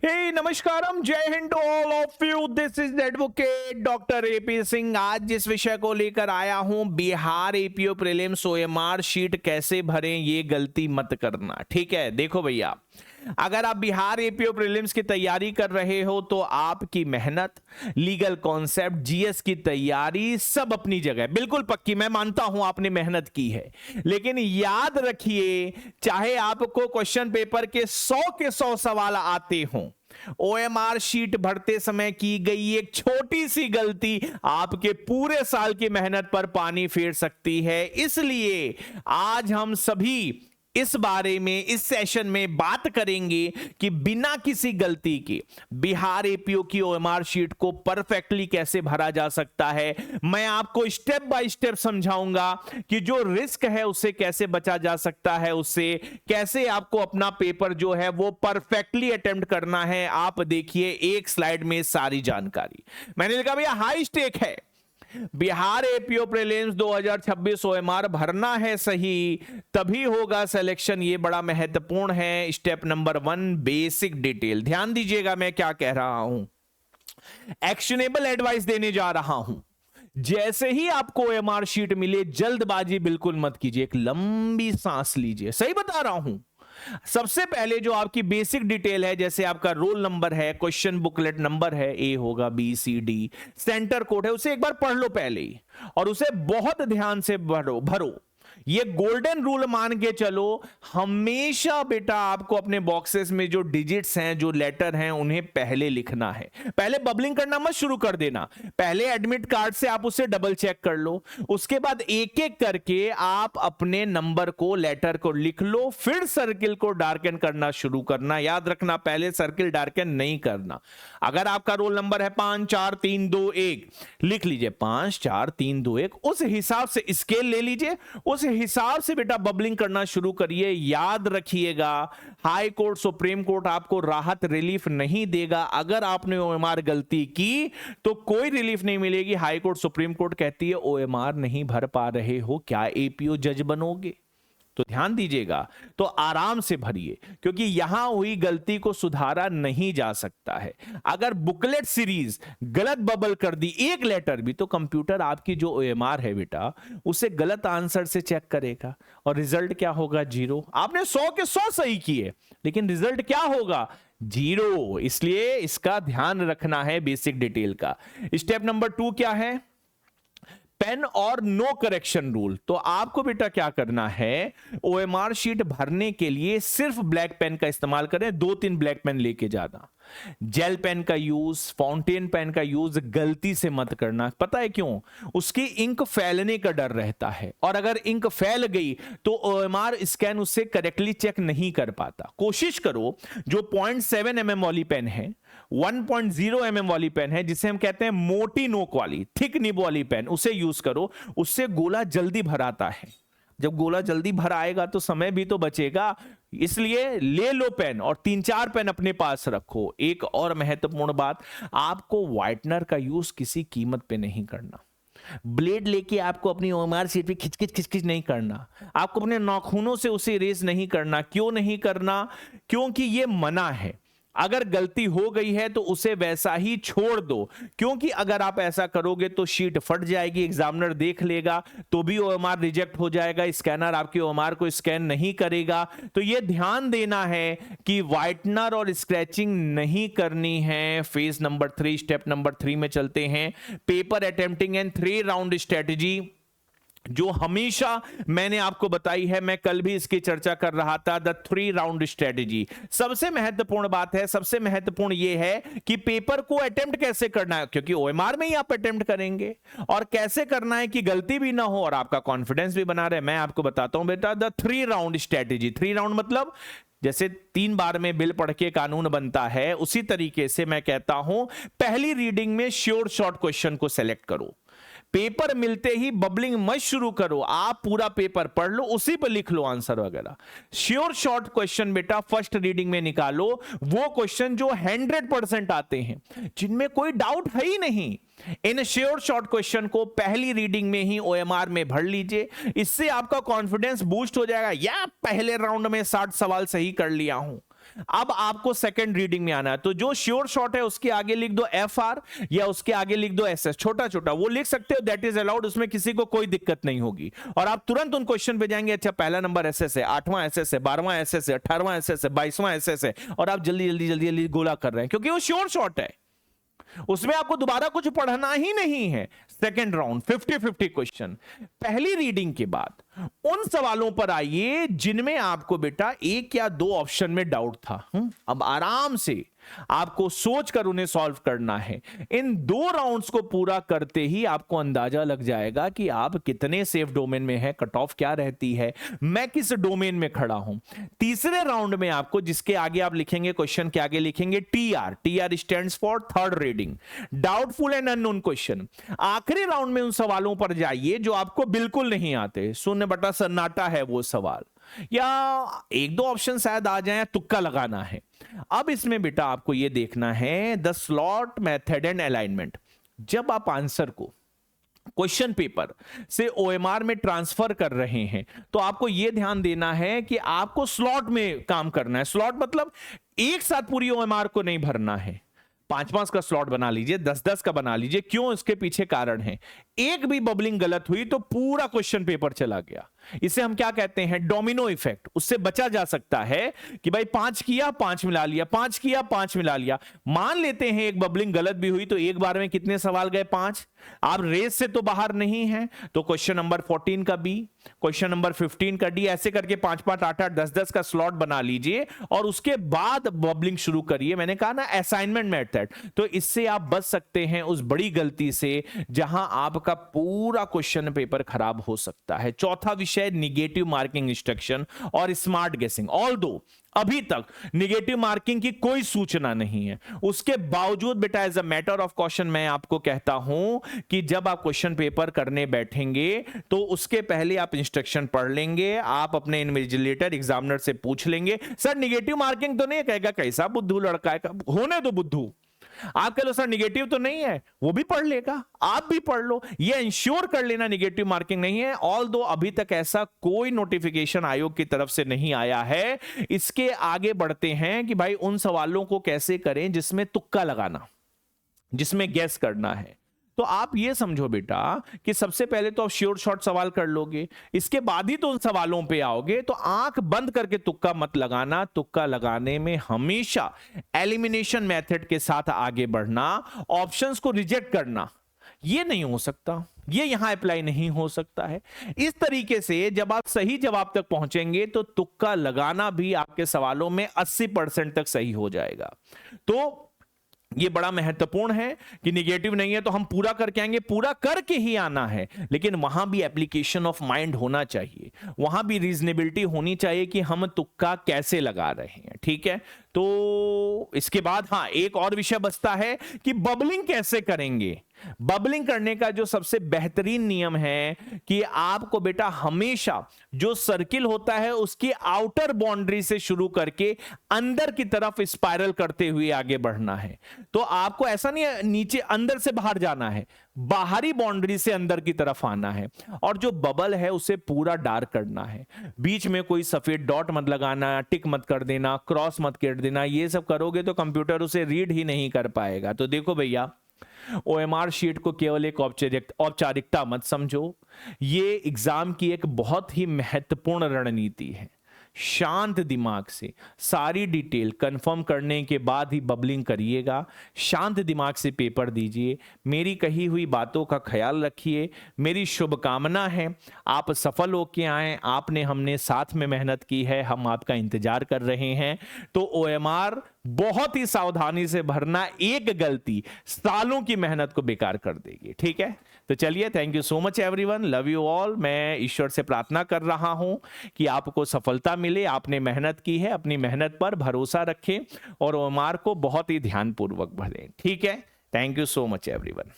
हे नमस्कारम, जय हिंद to all of you. This is advocate doctor AP Singh. आज जिस विषय को लेकर आया हूं, Bihar APO prelims OMR sheet कैसे भरें, ये गलती मत करना। ठीक है, देखो भैया, अगर आप बिहार एपीओ प्रीलिम्स की तैयारी कर रहे हो तो आपकी मेहनत, लीगल कॉन्सेप्ट, जीएस की तैयारी सब अपनी जगह बिल्कुल पक्की। मैं मानता हूं आपने मेहनत की है, लेकिन याद रखिए, चाहे आपको क्वेश्चन पेपर के 100 सवाल आते हों, ओएमआर शीट भरते समय की गई एक छोटी सी गलती आपके पूरे साल की मेहनत पर पानी फेर सकती है। इसलिए आज हम सभी इस बारे में इस सेशन में बात करेंगे कि बिना किसी गलती के बिहार एपीओ की ओएमआर शीट को परफेक्टली कैसे भरा जा सकता है। मैं आपको स्टेप बाय स्टेप समझाऊंगा कि जो रिस्क है उससे कैसे बचा जा सकता है, उससे कैसे आपको अपना पेपर जो है वो परफेक्टली अटेम्प्ट करना है। आप देखिए एक स्लाइड में सारी जानकारी। मैंने लिखा भैया हाई स्टेक है, बिहार एपीओ प्रीलिम्स 2026 ओएमआर भरना है सही, तभी होगा सिलेक्शन। ये बड़ा महत्वपूर्ण है। Step number 1, basic detail. ध्यान दीजिएगा मैं क्या कह रहा हूं, एक्शनेबल एडवाइस देने जा रहा हूं। जैसे ही आपको ओएमआर शीट मिले, जल्दबाजी बिल्कुल मत कीजिए, एक लंबी सांस लीजिए। सही बता रहा हूं। सबसे पहले जो आपकी बेसिक डिटेल है, जैसे आपका रोल नंबर है, क्वेश्चन बुकलेट नंबर है, ए होगा, B C D, centre code है, उसे एक बार पढ़ लो पहले ही और उसे बहुत ध्यान से भरो। ये गोल्डन रूल मान के चलो, हमेशा बेटा आपको अपने बॉक्सेस में जो डिजिट्स हैं, जो लेटर हैं, उन्हें पहले लिखना है। पहले बबलिंग करना मत शुरू कर देना, पहले एडमिट कार्ड से आप उसे डबल चेक कर लो। उसके बाद एक एक करके आप अपने नंबर को, लेटर को लिख लो, फिर सर्किल को डार्कन करना शुरू करना। याद रखना, पहले सर्किल डार्कन नहीं करना। अगर आपका रोल नंबर है 5 4 3 2 1, लिख लीजिए 5 4 3 2 1। उस हिसाब से स्केल ले लीजिए, उस हिसाब से बेटा बबलिंग करना शुरू करिए। याद रखिएगा, हाई कोर्ट, सुप्रीम कोर्ट आपको राहत रिलीफ नहीं देगा। अगर आपने ओएमआर गलती की तो कोई रिलीफ नहीं मिलेगी। हाई कोर्ट, सुप्रीम कोर्ट कहती है ओएमआर नहीं भर पा रहे हो, क्या एपीओ जज बनोगे? तो ध्यान दीजिएगा, तो आराम से भरिए, क्योंकि यहां हुई गलती को सुधारा नहीं जा सकता है। अगर बुकलेट सीरीज गलत बबल कर दी एक लेटर भी, तो कंप्यूटर आपकी जो ओएमआर है बेटा, उसे गलत आंसर से चेक करेगा और रिजल्ट क्या होगा? 0। आपने 100 के 100 सही किए, लेकिन रिजल्ट क्या होगा? 0। इसलिए इसका ध्यान रखना है, बेसिक डिटेल का। स्टेप नंबर 2 क्या है? पेन और नो करेक्शन रूल। तो आपको बेटा क्या करना है, ओएमआर शीट भरने के लिए सिर्फ ब्लैक पेन का इस्तेमाल करें। 2-3 ब्लैक पेन लेके जाना। जेल पेन का यूज, फाउंटेन पेन का यूज गलती से मत करना। पता है क्यों? उसकी इंक फैलने का डर रहता है, और अगर इंक फैल गई तो ओएमआर स्कैन उससे करेक्टली चेक नहीं कर पाता। कोशिश करो जो 0.7 mm वाली पेन है, 1.0 mm वाली पेन है, जिसे हम कहते हैं मोटी नोक वाली, थिक निब वाली पेन, उसे यूज करो। उससे गोला जल्दी भराता है। जब गोला जल्दी भर आएगा तो समय भी तो बचेगा। इसलिए ले लो पेन, और 3-4 पेन अपने पास रखो। एक और महत्वपूर्ण बात, आपको व्हाइटनर का यूज किसी कीमत पे नहीं करना। ब्लेड लेके आपको अपनी ओएमआर शीट पे खिचखिच नहीं करना। आपको अपने नाखूनों से उसे इरेज नहीं करना। क्यों नहीं करना? क्योंकि ये मना है। अगर गलती हो गई है तो उसे वैसा ही छोड़ दो, क्योंकि अगर आप ऐसा करोगे तो शीट फट जाएगी, एग्जामिनर देख लेगा तो भी ओएमआर रिजेक्ट हो जाएगा, स्कैनर आपकी ओएमआर को स्कैन नहीं करेगा। तो यह ध्यान देना है कि व्हाइटनर और स्क्रैचिंग नहीं करनी है। फेज नंबर 3, स्टेप नंबर 3 में चलते हैं। Paper attempting and 3 round strategy, जो हमेशा मैंने आपको बताई है। मैं कल भी इसकी चर्चा कर रहा था, द 3 राउंड स्ट्रेटेजी। सबसे महत्वपूर्ण बात है, सबसे महत्वपूर्ण यह है कि पेपर को अटेम्प्ट कैसे करना है, क्योंकि ओएमआर में ही आप अटेम्प्ट करेंगे, और कैसे करना है कि गलती भी ना हो और आपका कॉन्फिडेंस भी बना रहे। मैं आपको बताता हूं बेटा, द 3 राउंड स्ट्रेटेजी। 3 राउंड मतलब जैसे 3 बार में बिल पढ़ के कानून बनता है, उसी तरीके से मैं कहता हूं, पहली रीडिंग में श्योर शॉर्ट क्वेश्चन को सेलेक्ट करो। पेपर मिलते ही बबलिंग मत शुरू करो, आप पूरा पेपर पढ़ लो, उसी पर लिख लो आंसर वगैरह। श्योर शॉर्ट क्वेश्चन बेटा फर्स्ट रीडिंग में निकालो, वो क्वेश्चन जो 100% आते हैं, जिनमें कोई डाउट है ही नहीं। इन श्योर शॉर्ट क्वेश्चन को पहली रीडिंग में ही ओएमआर में भर लीजिए। इससे आपका कॉन्फिडेंस बूस्ट हो जाएगा। या पहले राउंड में 60 सवाल सही कर लिया हूं, अब आपको सेकंड रीडिंग में आना है, तो जो श्योर शॉट है उसके आगे लिख दो FR या उसके आगे लिख दो SS, छोटा छोटा वो लिख सकते हो, दैट इज अलाउड, उसमें किसी को कोई दिक्कत नहीं होगी। और आप तुरंत उन क्वेश्चन पे जाएंगे, अच्छा पहला नंबर SS है, 8वां SS है, 12वां SS है, 18वां SS है, 22वां SS है, और आप जल्दी जल्दी जल्दी जल्दी गोला कर रहे हैं क्योंकि वो श्योर शॉट है, उसमें आपको दोबारा कुछ पढ़ना ही नहीं है। Second round 50-50 question. पहली रीडिंग के बाद उन सवालों पर आइए जिनमें आपको बेटा एक या दो ऑप्शन में डाउट था। अब आराम से आपको सोचकर उन्हें सॉल्व करना है। इन 2 राउंड्स को पूरा करते ही आपको अंदाजा लग जाएगा कि आप कितने सेफ डोमेन में हैं, कट ऑफ क्या रहती है, मैं किस डोमेन में खड़ा हूं। तीसरे राउंड में आपको, जिसके आगे आप लिखेंगे, क्वेश्चन के आगे लिखेंगे TR stands for third reading, doubtful and unknown question. आखिरी राउंड में उन सवालों पर जाइए जो आपको बिल्कुल नहीं आते, शून्य बटा सन्नाटा है वो सवाल, या एक दो ऑप्शन शायद आ जाए, तुक्का लगाना है। अब इसमें बेटा आपको यह देखना है the slot method and alignment. जब आप आंसर को क्वेश्चन पेपर से OMR में ट्रांसफर कर रहे हैं तो आपको यह ध्यान देना है कि आपको स्लॉट में काम करना है। स्लॉट मतलब एक साथ पूरी OMR को नहीं भरना है, 5-5 का स्लॉट बना लीजिए, 10-10 का बना लीजिए। क्यों? इसके पीछे कारण है। एक भी बबलिंग गलत हुई तो पूरा क्वेश्चन पेपर चला गया। इसे हम क्या कहते हैं? Domino effect. उससे बचा जा सकता है कि भाई 5 किया 5 मिला लिया, 5 किया 5 मिला लिया। मान लेते हैं एक बबलिंग गलत भी हुई तो एक बार में कितने सवाल गए? 5। आप रेस से तो बाहर नहीं है तो क्वेश्चन नंबर 14 का B, क्वेश्चन नंबर 15 का D, ऐसे करके 5-5, 8-8, 10-10 का स्लॉट बना लीजिए और उसके बाद बबलिंग शुरू करिए। मैंने कहा ना असाइनमेंट मेथड, तो इससे आप बच सकते हैं उस बड़ी गलती से जहां आपका पूरा क्वेश्चन पेपर खराब हो सकता है। चौथा विषय निगेटिव मार्किंग इंस्ट्रक्शन और स्मार्ट गेसिंग। ऑल्दो अभी तक निगेटिव मार्किंग की कोई सूचना नहीं है, उसके बावजूद बेटा as a matter of question मैं आपको कहता हूं कि जब आप क्वेश्चन पेपर करने बैठेंगे तो उसके पहले आप इंस्ट्रक्शन पढ़ लेंगे। आप अपने इन्विजिलेटर एग्जामिनर से पूछ लेंगे, सर निगेटिव मार्किंग तो नहीं है? कहेगा कैसा बुद्धू लड़का है, होने दो बुद्धू। आप कह लो सर निगेटिव तो नहीं है, वो भी पढ़ लेगा, आप भी पढ़ लो, ये इंश्योर कर लेना निगेटिव मार्किंग नहीं है। ऑल्दो अभी तक ऐसा कोई नोटिफिकेशन आयोग की तरफ से नहीं आया है। इसके आगे बढ़ते हैं कि भाई उन सवालों को कैसे करें जिसमें तुक्का लगाना, जिसमें गैस करना है। तो आप ये समझो बेटा कि सबसे पहले तो आप श्योर शॉट सवाल कर लोगे, इसके बाद ही तो उन सवालों पे आओगे। तो आंख बंद करके तुक्का मत लगाना। तुक्का लगाने में हमेशा एलिमिनेशन मेथड के साथ आगे बढ़ना, ऑप्शंस को रिजेक्ट करना ये नहीं हो सकता, ये यहां अप्लाई नहीं हो सकता है। इस तरीके से जब आप सही जवाब तक पहुंचेंगे तो तुक्का लगाना भी आपके सवालों में 80% तक सही हो जाएगा। तो ये बड़ा महत्वपूर्ण है कि निगेटिव नहीं है तो हम पूरा करके आएंगे, पूरा करके ही आना है, लेकिन वहां भी एप्लीकेशन ऑफ माइंड होना चाहिए, वहां भी रीजनेबिलिटी होनी चाहिए कि हम तुक्का कैसे लगा रहे हैं। ठीक है, तो इसके बाद हाँ एक और विषय बचता है कि बबलिंग कैसे करेंगे। बबलिंग करने का जो सबसे बेहतरीन नियम है कि आपको बेटा हमेशा जो सर्किल होता है उसकी आउटर बाउंड्री से शुरू करके अंदर की तरफ स्पाइरल करते हुए आगे बढ़ना है। तो आपको ऐसा नहीं है नीचे अंदर से बाहर जाना है, बाहरी बाउंड्री से अंदर की तरफ आना है। और जो बबल है उसे पूरा डार्क करना है, बीच में कोई सफेद डॉट मत लगाना, टिक मत कर देना, क्रॉस मत कर देना। ये सब करोगे तो कंप्यूटर उसे रीड ही नहीं कर पाएगा। तो देखो भैया, OMR शीट को केवल एक औपचारिकता मत समझो, ये एग्जाम की एक बहुत ही महत्वपूर्ण रणनीति है। शांत दिमाग से सारी डिटेल कंफर्म करने के बाद ही बबलिंग करिएगा। शांत दिमाग से पेपर दीजिए। मेरी कही हुई बातों का ख्याल रखिए। मेरी शुभकामना है आप सफल होके आए। आपने हमने साथ में मेहनत की है, हम आपका इंतजार कर रहे हैं। तो OMR बहुत ही सावधानी से भरना, एक गलती सालों की मेहनत को बेकार कर देगी। ठीक है, तो चलिए, thank you so much everyone, love you all. मैं ईश्वर से प्रार्थना कर रहा हूं कि आपको सफलता मिले। आपने मेहनत की है, अपनी मेहनत पर भरोसा रखें और OMR को बहुत ही ध्यानपूर्वक भरें। ठीक है, thank you so much everyone.